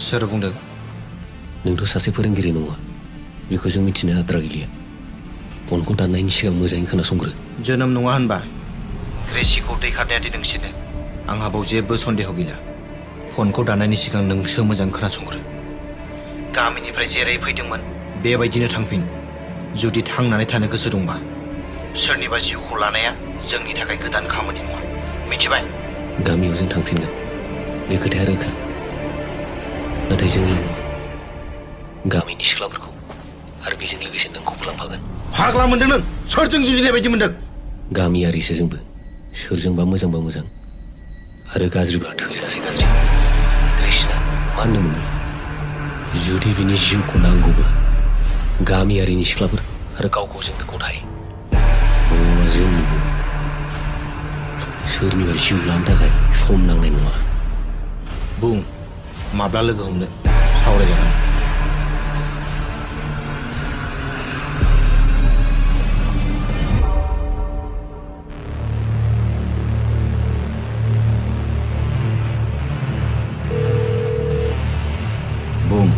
सोर बुंदों? नोंथ' सासे फोरोंगिरि नङा बेखौ जों मिथिनो आद्रा गैलिया फनखौ दाननायनि सिगां मोजाङै खोनासंग्रो जोनोम नङा होनबा ग्रेसिखौ दै खारनायादि नोंसिनो आंहा बाव जेबो सन्देह गैला फनखौ दाननायनि सिगां नोंसो मोजां खोनासंग्रो गामिनिफ्राय जेरै फैदोंमोन बेबायदिनो थांफिन जुदि थांनानै थानो गोसो दंबा सोरनिबा जिउखौ लानाया जोंनि थाखाय गोदान खामानि नङा मिथिबाय गामियाव जों थांफिनगोन बे खोथाया रोखा नाथाय जोंल' नङा गामिनि सिख्लाफोरखौ आरो बेजों लोगोसे नोंखौबो लांफागोन फाग्ला मोनदों नों सोरजों जुजिनाय बायदि मोनदों गामियारिसो जोंबो सोरजोंबा मोजांबा मोजां आरो गाज्रिब्ला थोजासे गाज्रि कृष्णा मा होनदोंमोन जुदि बिनि जिउखौ नांगौब्ला गामियारिनि सिख्लाफोर आरो गावखौ जोंनो गथाय नङाबा जोंनोबो सोरनिबा जिउ लानो थाखाय सम नांनाय नङा बुं माब्ला लोगो हमनो सावरायजागोन बुं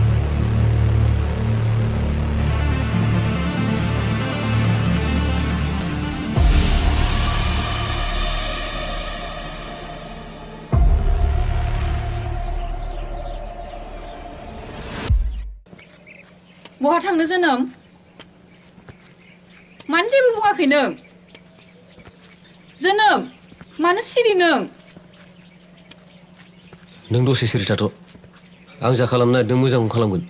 बहा थांनो जोनोम मानो जेबो बुङाखै नों जोनोम मानो सिरि नों दसे सिरि थाथ' आं जा खालामनो नागिरदों मोजांखौनो खालामगोन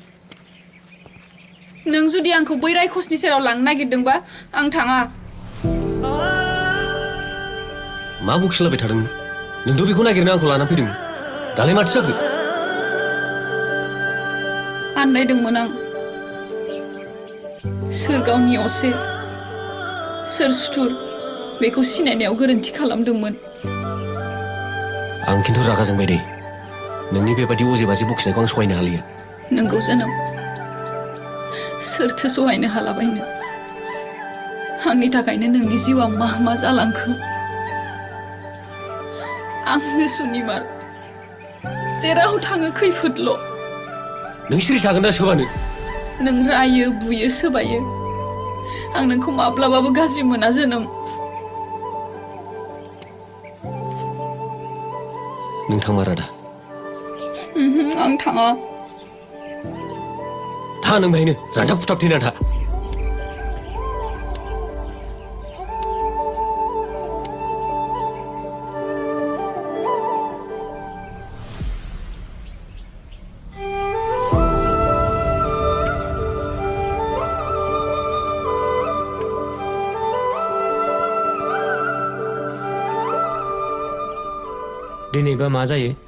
नों जुदि आंखौ बै रायखसनि सेराव लांनो नागिरदोंबा आं थाङा मा बखिलाबाय थादों नोंथ' बेखौ नागिरनो आंखौ लाना फैदों दालाय माथो जाखो आन्दायदोंमोन आं सोर गावनि असे सोर सुथुर बेखौ सिनायनायाव गोरोन्थि खालामदोंमोन आं खिन्थु रागा जोंबाय दे नोंनि बेबायदि अजे बाजे बखिनायखौ आं सहायनो हालिया नोंगौ जोनोम सोरथो सहायनो हालाबायनो आंनि थाखायनो नोंनि जिउआ मा मा जालांखो आंनो सुनिमार जेराव थाङो खैफोदल' नों सिरि थागोन ना सोबानो नों रायो बुयो सोबायो आं नोंखौ माब्लाबाबो गाज्रि मोना जोनोम नों थांमा रादा आं थाङा था नों बेहायनो रानथाब फुथाब थैना था दिनैबा मा जायो